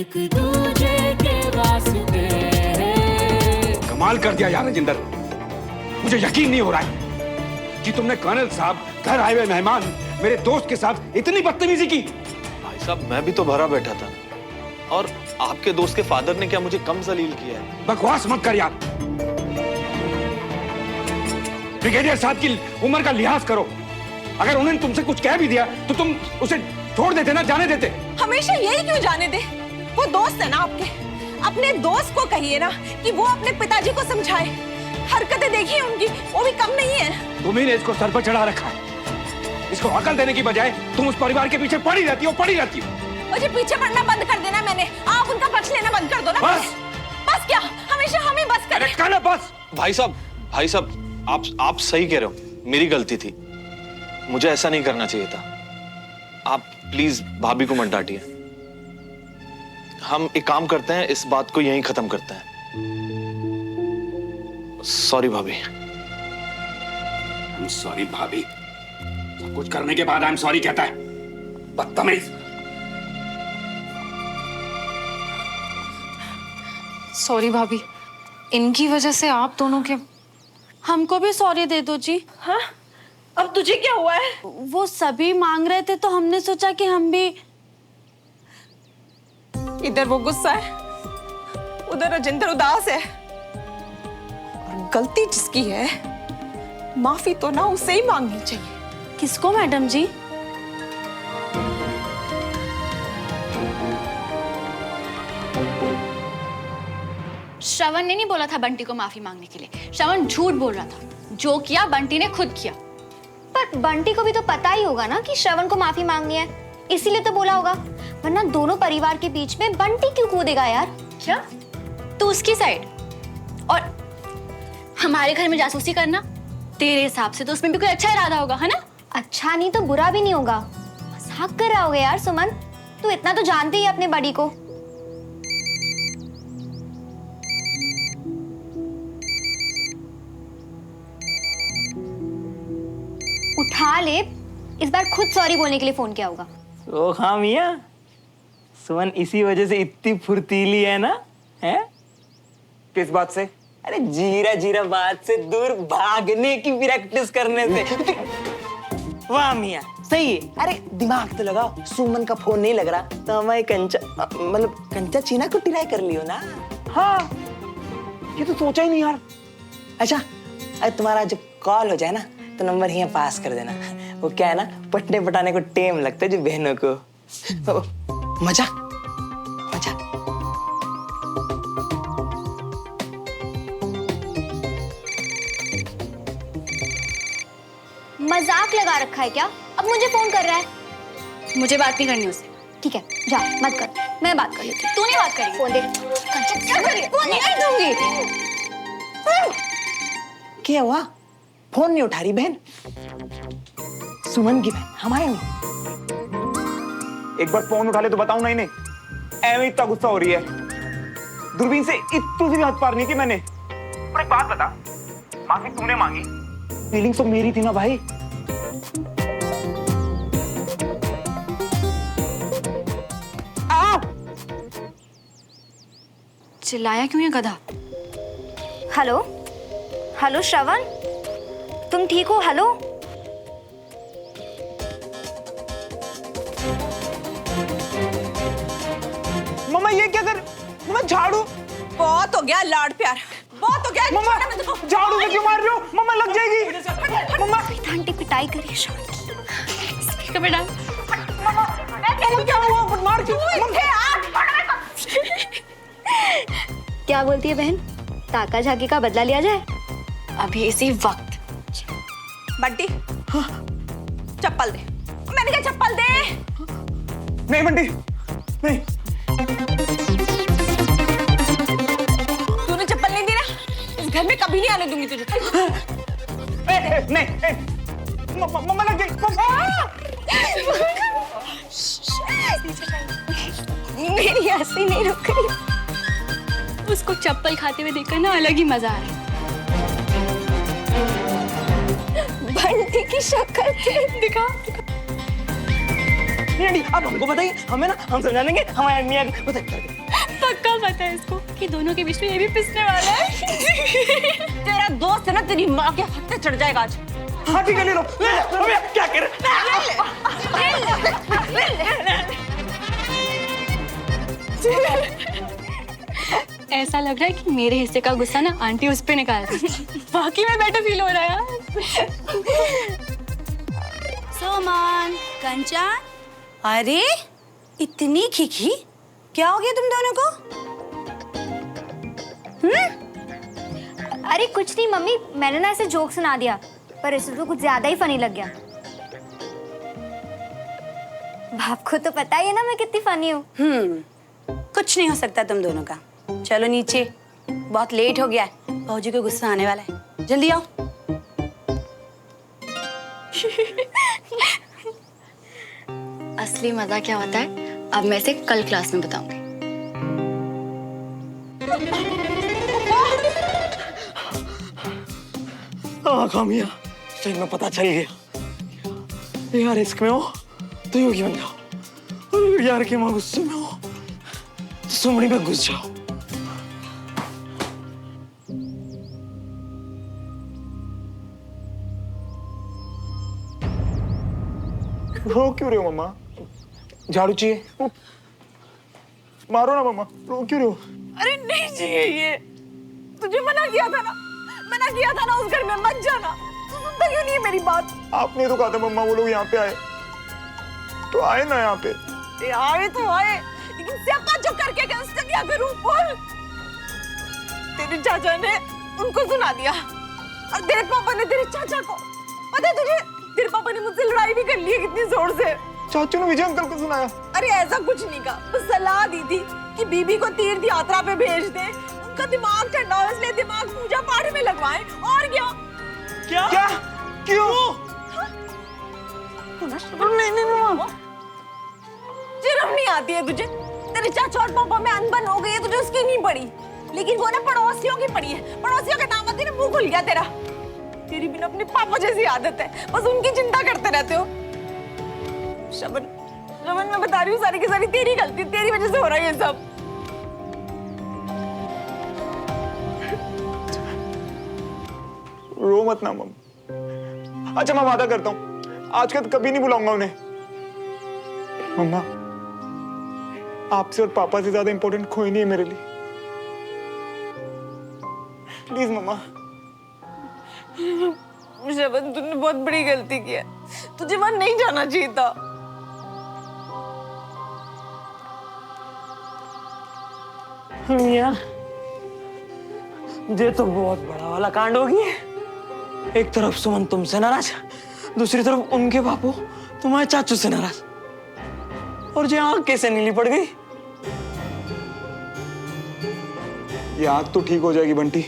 एक दूजे के वास्ते। कमाल कर दिया यार राजेंद्र, मुझे यकीन नहीं हो रहा है कि तुमने कर्नल साहब घर आए हुए मेहमान मेरे दोस्त के साथ इतनी बदतमीजी की। भाई साहब मैं भी तो भरा बैठा था, और आपके दोस्त के फादर ने क्या मुझे कम जलील किया है? बकवास मत कर यार। ब्रिगेडियर साहब की उम्र का लिहाज करो। अगर उन्होंने तुमसे कुछ कह भी दिया तो तुम उसे छोड़ देते ना, जाने देते। हमेशा यही क्यों जाने दे? वो दोस्त है ना आपके, अपने दोस्त को कहिए ना कि वो अपने पिताजी को समझाए। हरकतें देखिए उनकी, वो भी कम नहीं है। तुम्ही ने इसको सर पर चढ़ा रखा है। इसको अकल देने की बजाय तुम उस परिवार के पीछे पड़ी रहती हो। मुझे पीछे पड़ना बंद कर देना मैंने, आप उनका पक्ष लेना बंद कर दो ना। बस क्या हमेशा हमें बस कर? अरे काना बस। भाई साहब आप सही कह रहे हो, मेरी गलती थी, मुझे ऐसा नहीं करना चाहिए था। आप प्लीज भाभी को मत डांटिए। हम एक काम करते हैं, इस बात को यहीं खत्म करते हैं। सॉरी भाभी। I'm sorry भाभी। सब कुछ करने के बाद I'm sorry कहता है, बदतमीज। सॉरी भाभी, इनकी वजह से आप दोनों के। हमको भी सॉरी दे दो जी। हाँ? अब तुझे क्या हुआ है? वो सभी मांग रहे थे तो हमने सोचा कि हम भी। इधर वो गुस्सा है, उधर राजेंद्र उदास है। और गलती जिसकी है, माफी तो ना उसे ही मांगनी चाहिए। किसको मैडम जी? श्रवण ने नहीं बोला था बंटी को माफी मांगने के लिए। श्रवण झूठ बोल रहा था। जो किया बंटी ने खुद किया। पर बंटी को भी तो पता ही होगा ना कि श्रवण को माफी मांगनी है, इसीलिए तो बोला होगा। वरना दोनों परिवार के बीच में बंटी क्यों कूदेगा यार? क्या तू उसकी साइड और हमारे घर में जासूसी करना? तेरे हिसाब से तो उसमें भी कोई अच्छा इरादा होगा, है ना? अच्छा नहीं तो बुरा भी नहीं होगा। मजाक कर रहा होगा यार सुमन, तू इतना तो जानती ही अपने बड़ी को। उठा ले, इस बार खुद सॉरी बोलने के लिए फोन किया होगा। ओ हाँ मियाँ, सुमन इसी वजह से इतनी फुर्तीली है ना? है किस बात से? अरे जीरा जीरा बात से दूर भागने की प्रैक्टिस करने से। वाह मियाँ सही है। अरे दिमाग तो लगाओ, सुमन का फोन नहीं लग रहा तो हमारे कंचा चीना को ट्राई कर लियो ना। हाँ ये तो सोचा ही नहीं यार। अच्छा अरे तुम्हारा जब कॉल हो जाए ना तो नंबर यहाँ पास कर देना। वो क्या है ना, पटने पटाने को टेम लगता है जो बहनों को। मजा मजा। मजाक लगा रखा है क्या? अब मुझे फोन कर रहा है। मुझे बात नहीं करनी उससे। ठीक है जा, मत कर, मैं बात कर लेती हूँ। तू नहीं बात करेगी? फोन दे। क्या करिए? फोन नहीं दूंगी। क्या हुआ? फोन नहीं उठा रही बहन? सुमन की बहन, हमारे नहीं। एक बार फोन उठा ले तो बताऊं। नहीं एवं इतना गुस्सा हो रही है। दूरबीन से इतनी सी भी हद पार नहीं की मैंने। पर एक बात बता, माफी तूने मांगी, फीलिंग तो मेरी थी ना भाई। चिल्लाया क्यों ये गधा? हेलो हेलो श्रवण, तुम ठीक हो? हेलो मम्मा ये क्या कर? मम्मा झाड़ू। बहुत हो गया लाड प्यार, बहुत हो गया। मम्मा झाड़ू से क्यों मार रहे हो? मम्मा लग जाएगी। मम्मा आंटी पिटाई करिए शांत। बेटा क्या हुआ? मार क्यों? क्या बोलती है बहन? ताका झाकी का बदला लिया जाए अभी इसी वक्त। बंटी चप्पल दे। मैंने कहा चप्पल दे। नहीं बंटी नहीं। तूने चप्पल नहीं दी ना, इस घर में कभी नहीं आने दूंगी तुझे। नहीं मम्मा लग मेरी हंसी नहीं रुक रही। उसको चप्पल खाते हुए देखकर ना अलग ही मजा आ रहा है। बंटी की शक्ल दिखा। नहीं आंटी, आप हमको बताइए, हमें ना हम समझा देंगे हमारे अम्मी आगे बताइए। पक्का पता है इसको कि दोनों के बीच में ये भी पिसने वाला है। तेरा दोस्त है ना, तेरी माँ के हाथ पे चढ़ जाएगा आज। हाँ ठीक है, ले लो। अबे, क्या कर ऐसा लग रहा है कि मेरे हिस्से का गुस्सा ना आंटी उस पे निकाल दी। बाकी में बेटर फील हो रहा है यार। सोमन, कंचन, अरे इतनी खिखी, क्या हो गया तुम दोनों को? अरे कुछ नहीं मम्मी, मैंने ना ऐसे जोक सुना दिया, पर इसे तो कुछ ज्यादा ही फनी लग गया। आपको तो पता ही है ना मैं कितनी फनी हूँ। कुछ नहीं हो सकता तुम दोनों का। चलो नीचे, बहुत लेट हो गया है, भाऊजी को गुस्सा आने वाला है, जल्दी आओ। असली मजा क्या होता है अब मैं इसे कल क्लास में बताऊंगी। कामिया, सही में पता चल गया। यार रिस्क में हो तो योगी बन जाओ, और यार के माँ गुस्से में हो तो सुमड़ी पे घुस जाओ। रो क्यों रहे हो मम्मा? झाड़ू चाहिए? मारो ना मम्मा, रो क्यों रहे हो? अरे नहीं चाहिए ये, तुझे मना किया था ना, मना किया था ना उस घर में मत जाना। तू सुनता क्यों नहीं है मेरी बात? आपने तो कहा था मम्मा वो लोग यहाँ पे आए, तो आए ना यहाँ पे। आए तो आए, लेकिन सियापा जो करके गए उसका क्या करूं बोल? तेरे चाचा ने उनको सुना दिया, और तेरे पापा ने तेरे चाचा को। पता है तुझे, तेरे पापा ने मुझसे लड़ाई भी कर ली है कितनी जोर से। चाचू ने विजय अंकल को सुनाया? अरे ऐसा कुछ नहीं कहा, बस सलाह दी थी कि बीबी को तीर्थ यात्रा पे भेज दे, उनका दिमाग ठंडा हो, इसलिए दिमाग पूजा पाठ में लगवाएं। और क्या? क्या? क्यों? नहीं, शर्म नहीं आती है तुझे? तेरे चाचा और पापा में अनबन हो गई है, तुझे उसकी नहीं पड़ी, लेकिन वो ना पड़ोसियों की पड़ी है। पड़ोसियों का नाम आते मुंह खुल गया तेरा। तेरी भी ना अपने पापा जैसी आदत है, बस उनकी चिंता करते रहते हो। शबन, मैं बता रही हूँ सारी की सारी तेरी गलती, तेरी वजह से हो रहा है ये सब। रो मत ना मम्मा। अच्छा मैं वादा करता हूँ आज के बाद कभी नहीं बुलाऊंगा उन्हें। मम्मा, आपसे और पापा से ज्यादा इंपॉर्टेंट कोई नहीं है मेरे लिए। प्लीज मम्मा। शबन, तूने बहुत बड़ी गलती की है, तुझे वहां नहीं जाना चाहिए था। मिया, ये तो बहुत बड़ा वाला कांड होगी। एक तरफ सुमन तुमसे नाराज, दूसरी तरफ उनके बापू तुम्हारे चाचू से नाराज, और ये आंख कैसे नीली पड़ गई? ये आग तो ठीक हो जाएगी बंटी।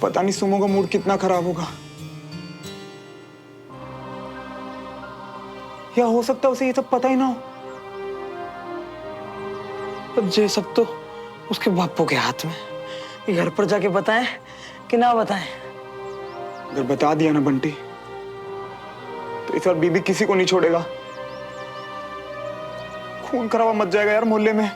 पता नहीं सुमो का मूड कितना खराब होगा, या हो सकता है उसे ये सब पता ही ना हो। अब ये सब तो उसके बापू के हाथ में। ये घर पर जाके बताएं कि ना बताएं? अगर बता दिया ना बंटी, तो इस बार बीबी किसी को नहीं छोड़ेगा। खून खराबा मच जाएगा यार मोहल्ले में।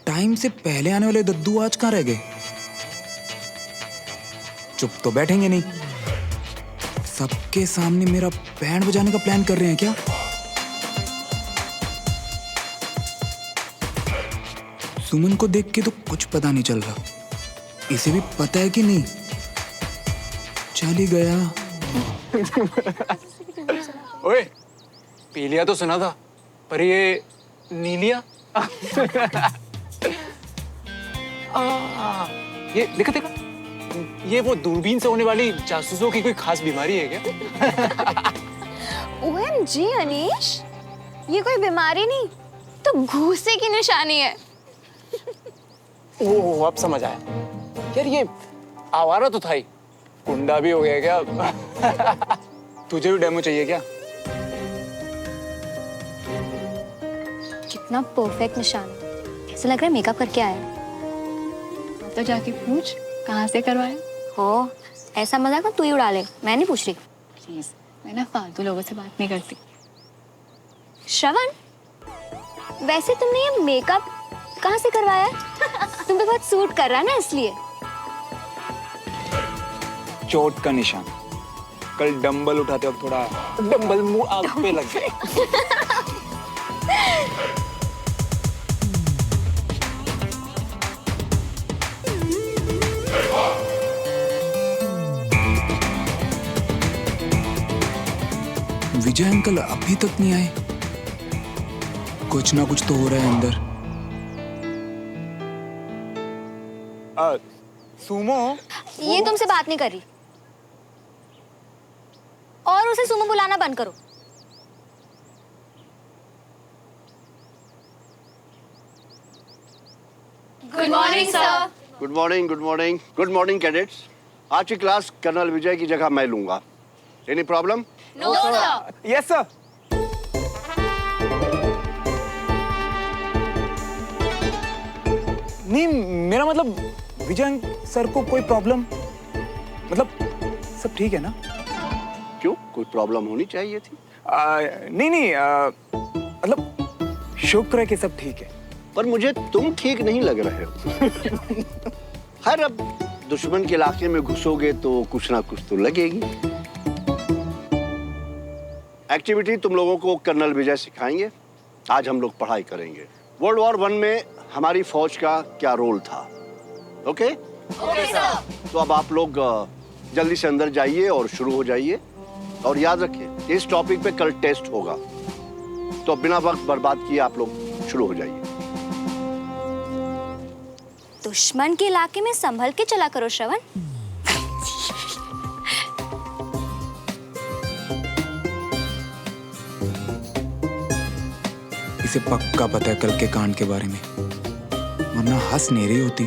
टाइम से पहले आने वाले दद्दू आज कहाँ रह गए? चुप तो बैठेंगे नहीं, सबके सामने मेरा बैंड बजाने का प्लान कर रहे हैं क्या? सुमन को देख के तो कुछ पता नहीं चल रहा, इसे भी पता है कि नहीं? चल ही गया। ओए, पीलिया तो सुना था, पर ये नीलिया? ये देखा देखा, ये वो दूरबीन से होने वाली जासूसों की कोई खास बीमारी है क्या? OMG अनीश, ये कोई बीमारी नहीं तो घूसे की निशानी है। ओह, अब समझ आया। यार ये आवारा तो था ही, गुंडा भी हो गया क्या? तुझे भी डेमो चाहिए क्या? कितना परफेक्ट निशान है, ऐसा लग रहा है मेकअप करके आया। तो जाके पूछ कहाँ से करवाया। हो, ऐसा मजाक ना तू ही उड़ा ले, मैं नहीं पूछ रही। प्लीज, मैं ना फालतू लोगों से बात नहीं करती। श्रवण, वैसे तुमने ये मेकअप कहाँ से करवाया? तुम पे बहुत सूट कर रहा है ना, इसलिए। चोट का निशान। कल डंबल उठाते वक्त थोड़ा डंबल मुंह आग पे लग गए। विजय अंकल अभी तक नहीं आए। कुछ ना कुछ तो हो रहा है अंदर। सुमो, ये तुमसे बात नहीं कर रही, और उसे सुमो बुलाना बंद करो। Good morning sir. Good morning, good morning, good morning cadets. आज की क्लास कर्नल विजय की जगह मैं लूंगा। Any problem? No sir. Yes sir. नहीं, मेरा मतलब विजय सर को कोई प्रॉब्लम, मतलब सब ठीक है ना? क्यों, कोई प्रॉब्लम होनी चाहिए थी? नहीं, मतलब शुक्र है कि सब ठीक है। पर मुझे तुम ठीक नहीं लग रहे हो। हर अब दुश्मन के इलाके में घुसोगे तो कुछ ना कुछ तो लगेगी। एक्टिविटी तुम लोगों को कर्नल विजय सिखाएंगे। आज हम लोग पढ़ाई करेंगे वर्ल्ड वॉर 1 में हमारी फौज का क्या रोल था। ओके? Okay sir. तो अब आप लोग जल्दी से अंदर जाइए और शुरू हो जाइए। और याद रखिए, इस टॉपिक पे कल टेस्ट होगा, तो बिना वक्त बर्बाद किए आप लोग शुरू हो जाइए। दुश्मन के इलाके में संभल के चला करो श्रवण। इसे पक्का पता है कल के कांड के बारे में, वरना हंस नहीं रही होती।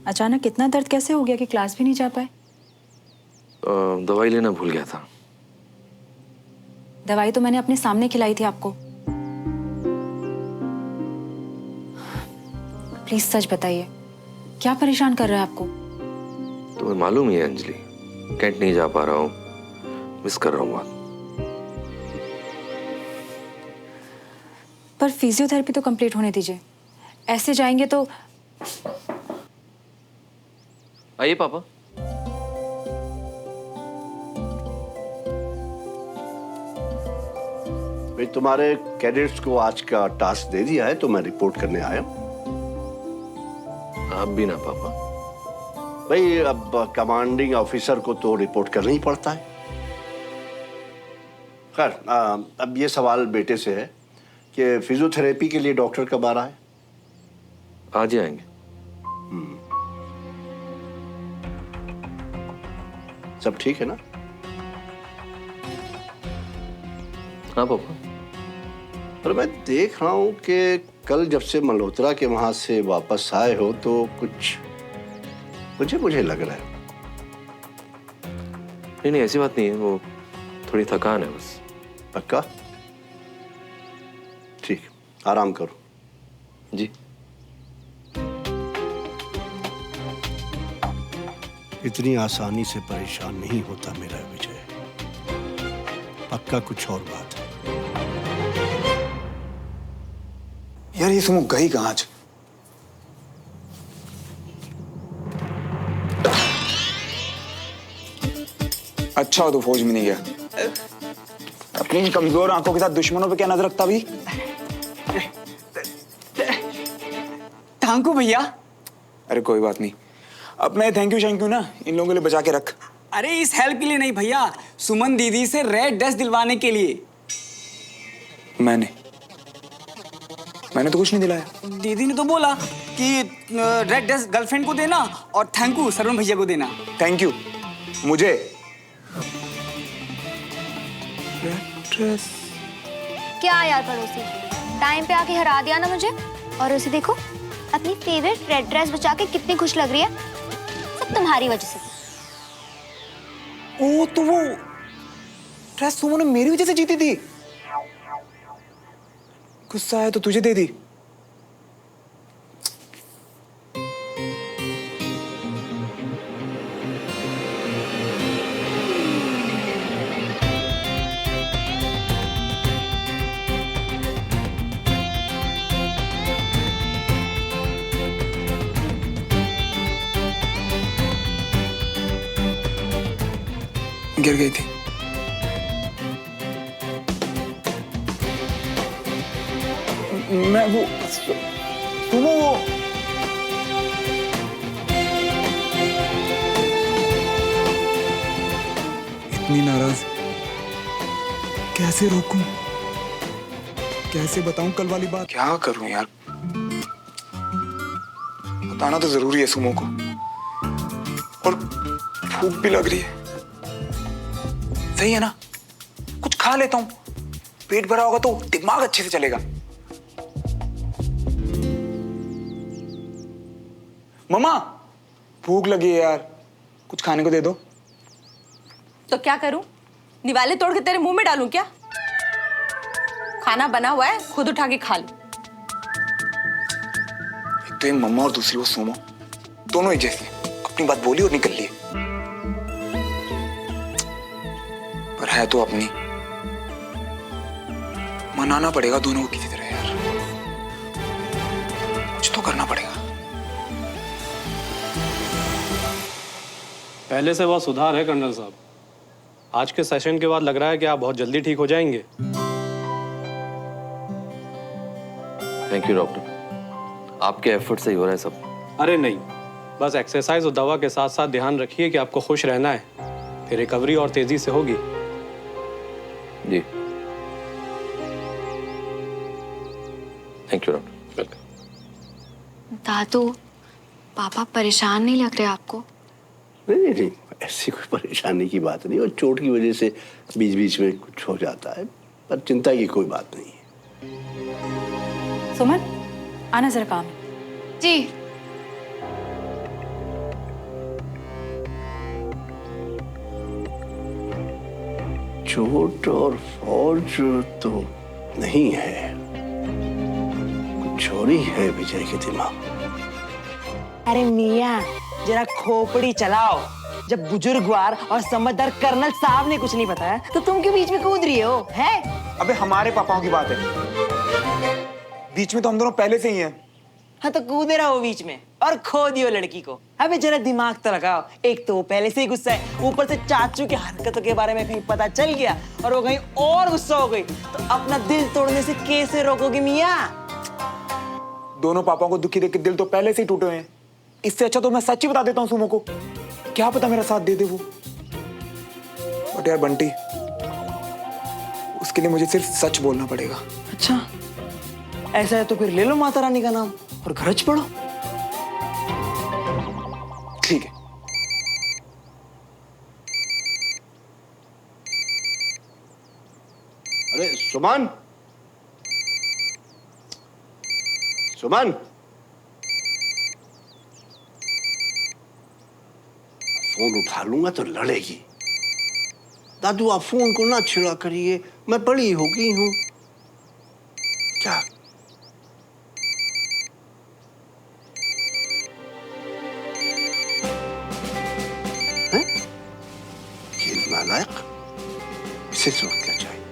अचानक इतना दर्द कैसे हो गया कि क्लास भी नहीं जा पाए? दवाई लेना भूल गया था। दवाई तो मैंने अपने सामने खिलाई थी आपको। प्लीज सच बताइए, क्या परेशान कर रहा है आपको? तुम्हें मालूम ही है अंजलि, कैंट नहीं जा पा रहा हूँ, मिस कर रहा हूँ बहुत। पर फिजियोथेरेपी तो कंप्लीट होने दीजिए, ऐसे जाएंगे तो। आइए पापा। भाई, तुम्हारे कैडेट्स को आज का टास्क दे दिया है तो मैं रिपोर्ट करने आया हूं। आप भी ना पापा। भाई, अब कमांडिंग ऑफिसर को तो रिपोर्ट करना ही पड़ता है। खैर, अब ये सवाल बेटे से है कि फिजियोथेरेपी के लिए डॉक्टर कब आ रहा है? आज ही आएंगे। सब ठीक है ना? हाँ पापा। पर मैं देख रहा हूं कि कल जब से मल्होत्रा के वहां से वापस आए हो तो कुछ मुझे लग रहा है। नहीं, ऐसी बात नहीं है, वो थोड़ी थकान है बस। पक्का? ठीक, आराम करो। जी। इतनी आसानी से परेशान नहीं होता मेरा विजय। पक्का कुछ और बात है। यार, ये सुमो गई कहाँ आज? अच्छा हो तो फौज में नहीं गया। अपनी कमजोर आंखों के साथ दुश्मनों पे क्या नजर रखता भी? थैंक यू भैया। अरे कोई बात नहीं, अपने थैंक यू ना इन लोगों के लिए बचा के रख। अरे इस हेल्प के लिए नहीं भैया, सुमन दीदी से रेड ड्रेस दिलवाने के लिए। मैंने तो कुछ नहीं दिलाया। दीदी ने तो बोला कि रेड ड्रेस गर्लफ्रेंड को देना और थैंक यू सरवण भैया को देना। थैंक यू मुझे रेड ड्रेस? क्या यार पड़ोसी, टाइम पे आके हरा दिया ना मुझे। और उसे देखो, अपनी फेवरेट रेड ड्रेस बचा के कितनी खुश लग रही है। सब तुम्हारी वजह से। ओ, तो वो ड्रेस सुमन ने मेरी वजह से जीती थी। गुस्सा आया तो तुझे दे दी। गिर गई थी। मैं वो सुनो वो इतनी नाराज, कैसे रोकूं, कैसे बताऊं कल वाली बात? क्या करूं यार, बताना तो जरूरी है सुमो को, और भूख भी लग रही है। सही है ना, कुछ खा लेता हूं, पेट भरा होगा तो दिमाग अच्छे से चलेगा। मम्मा भूख लगी है यार, कुछ खाने को दे दो। तो क्या करूं, निवाले तोड़ के तेरे मुंह में डालूं क्या? खाना बना हुआ है, खुद उठा के खा लो। एक तो ये मम्मा और दूसरी वो सोमो, दोनों एक जैसी, अपनी बात बोली और निकल लिए। पर है तो अपनी, मनाना पड़ेगा दोनों को किसी तरह यार, कुछ तो करना पड़ेगा। पहले से बहुत सुधार है कर्नल साहब। आज के सेशन के बाद लग रहा है कि आप बहुत जल्दी ठीक हो जाएंगे। थैंक यू डॉक्टर, आपके एफर्ट से ही हो रहा है सब। अरे नहीं, बस एक्सरसाइज और दवा के साथ साथ ध्यान रखिए कि आपको खुश रहना है, फिर रिकवरी और तेजी से होगी। जी थैंक यू डॉक्टर। दादू, पापा परेशान नहीं लग रहे आपको? नहीं नहीं, ऐसी कोई परेशानी की बात नहीं, और चोट की वजह से बीच बीच में कुछ हो जाता है, पर चिंता की कोई बात नहीं है। सुमन, आना जरा काम। जी। चोट और फौज तो नहीं है, कुछ और ही है विजय के दिमाग। अरे मियाँ जरा खोपड़ी चलाओ, जब बुजुर्गवार और समझदार कर्नल साहब ने कुछ नहीं बताया तो तुम क्यों बीच में कूद रही हो? है अबे हमारे पापाओं की बात है, बीच में तो हम दोनों पहले से ही हैं। हाँ तो कूदे रहो बीच में और खो दियो लड़की को। अबे जरा दिमाग तो लगाओ, एक तो वो पहले से ही गुस्सा है, ऊपर से चाचू की हरकतों के बारे में कहीं पता चल गया और वो कहीं और गुस्सा हो गई तो अपना दिल तोड़ने से कैसे रोकोगे मियाँ? दोनों पापाओं को दुखी देख के दिल तो पहले से ही टूटे हुए हैं, इससे अच्छा तो मैं सच ही बता देता हूँ सुमो को, क्या पता मेरा साथ दे दे वो। बट यार बंटी, उसके लिए मुझे सिर्फ सच बोलना पड़ेगा। अच्छा ऐसा है तो फिर ले लो माता रानी का नाम और गरज पड़ो। ठीक है। अरे सुमन, सुमन, फोन उठा लूंगा तो लड़ेगी। दादू आप फोन को ना छिड़ा करिए, मैं बड़ी हो गई हूं। क्या है? ये नालायक, इसे सोच क्या चाहिए?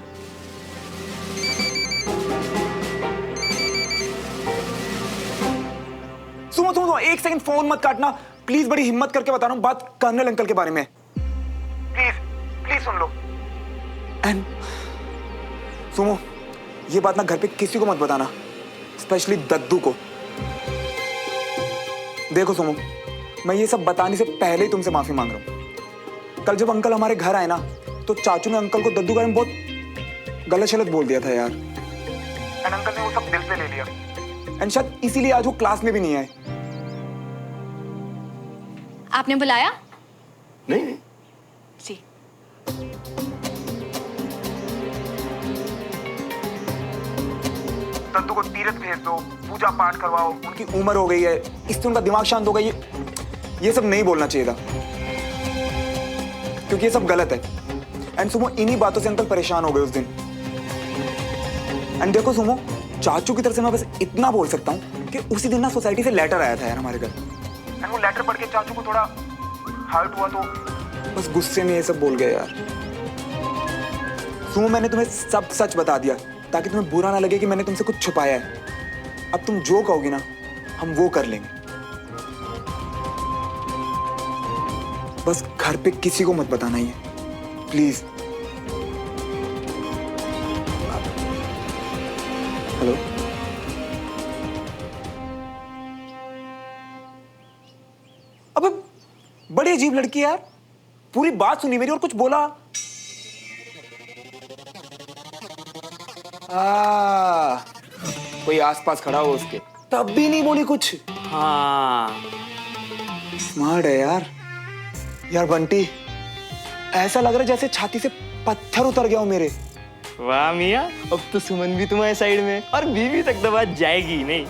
सुनो सुनो, एक सेकंड फोन मत काटना प्लीज, बड़ी हिम्मत करके बता रहा हूँ बात कर्नल अंकल के बारे में। Please please soon low. And सुनो, ये बात ना घर पे किसी को मत बताना, स्पेशली दद्दू को। देखो सुनो, मैं ये सब बताने से पहले ही तुमसे माफी मांग रहा हूँ। कल जब अंकल हमारे घर आए ना, तो चाचू ने अंकल को दद्दू के बारे में बहुत गलत शलत बोल दिया था यार, एंड अंकल ने वो सब दिल से ले लिया, एंड शायद इसीलिए आज वो क्लास में भी नहीं आए। आपने बुलाया? नहीं नहीं। जी। दद्दू को तीर्थ भेज दो, पूजा पाठ करवाओ, उनकी उम्र हो गई है, इससे उनका दिमाग शांत होगा। ये सब नहीं बोलना चाहिए था, क्योंकि ये सब गलत है। एंड सुमो, इन्हीं बातों से अंकल परेशान हो गए उस दिन। एंड देखो सुमो, चाचू की तरफ से मैं बस इतना बोल सकता हूँ कि उसी दिन ना सोसाइटी से लेटर आया था यार हमारे घर, एंड वो लेटर पढ़ के चाचू को थोड़ा हर्ट हुआ तो बस गुस्से में ये सब बोल गए यार। सुमो, मैंने तुम्हें सब सच बता दिया ताकि तुम्हें बुरा ना लगे कि मैंने तुमसे कुछ छुपाया है। अब तुम जो कहोगी ना हम वो कर लेंगे। बस घर पे किसी को मत बताना ही है, प्लीज। हेलो, अबे बड़ी अजीब लड़की है यार, पूरी बात सुनी मेरी और कुछ बोला। कोई आसपास खड़ा हो उसके, तब भी नहीं बोली कुछ। हाँ, स्मार्ट है यार। यार बंटी, ऐसा लग रहा है जैसे छाती से पत्थर उतर गया हो मेरे। वाह मियाँ, अब तो सुमन भी तुम्हारे साइड में और बीबी तक तो बात जाएगी ही नहीं।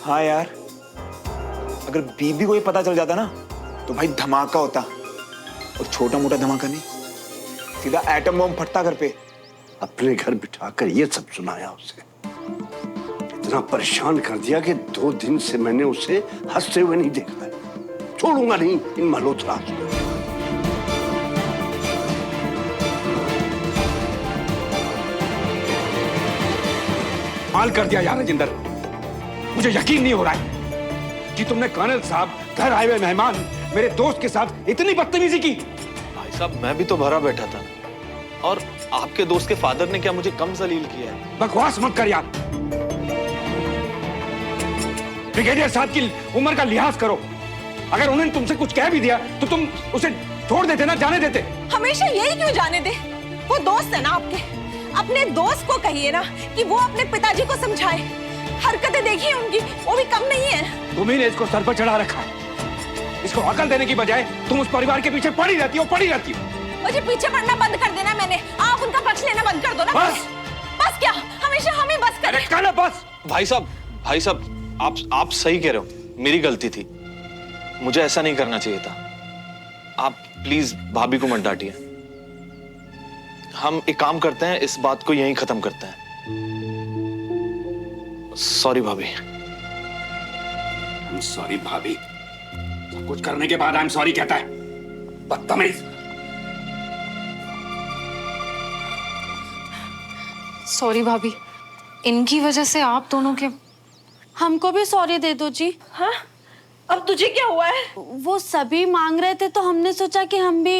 हाँ यार, अगर बीबी को ये पता चल जाता ना तो भाई धमाका होता, और छोटा मोटा धमाका नहीं, सीधा एटम बम फटता घर पे। अपने घर बिठाकर ये सब सुनाया उसे, इतना परेशान कर दिया कि 2 दिन से मैंने उसे हंसते हुए नहीं देखा है। छोड़ूंगा नहीं इन मल्होत्रा को। कमाल कर दिया यार राजेंद्र, मुझे यकीन नहीं हो रहा है कि तुमने कर्नल साहब घर आए हुए मेहमान मेरे दोस्त के साथ इतनी बदतमीजी की। भाई साहब, मैं भी तो भरा बैठा था, और आपके दोस्त के फादर ने क्या मुझे कम जलील किया है? बकवास मत कर यार। ब्रिगेडियर साहब की उम्र का लिहाज करो। अगर उन्होंने तुमसे कुछ कह भी दिया तो तुम उसे छोड़ देते ना, जाने देते। हमेशा यही क्यों जाने दे? वो दोस्त है ना आपके, अपने दोस्त को कहिए ना कि वो अपने पिताजी को समझाए। हरकतें देखिए उनकी, वो भी कम नहीं है। तुम्ही ने इसको सर पर चढ़ा रखा है। इसको अकल देने की बजाय तुम उस परिवार के पीछे पड़ी रहती हो। मुझे पीछे पड़ना बंद कर देना, मैंने आप उनका पक्ष लेना बंद कर दो ना। बस क्या हमेशा हमें बस कर। अरे बस। भाई साहब, आप सही कह रहे हो, मेरी गलती थी, मुझे ऐसा नहीं करना चाहिए था। आप प्लीज भाभी को मत डांटिए। हम एक काम करते हैं, इस बात को यहीं खत्म करते हैं। सॉरी भाभी। I'm sorry भाभी, सब कुछ करने के बाद I'm sorry कहता है, बदतमीज। सॉरी भाभी, इनकी वजह से आप दोनों के। हमको भी सॉरी दे दो जी। हाँ, अब तुझे क्या हुआ है? वो सभी मांग रहे थे तो हमने सोचा कि हम भी।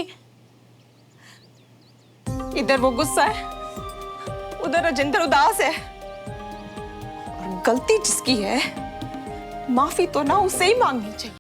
इधर वो गुस्सा है, उधर राजेंद्र उदास है, और गलती जिसकी है माफी तो ना उसे ही मांगनी चाहिए।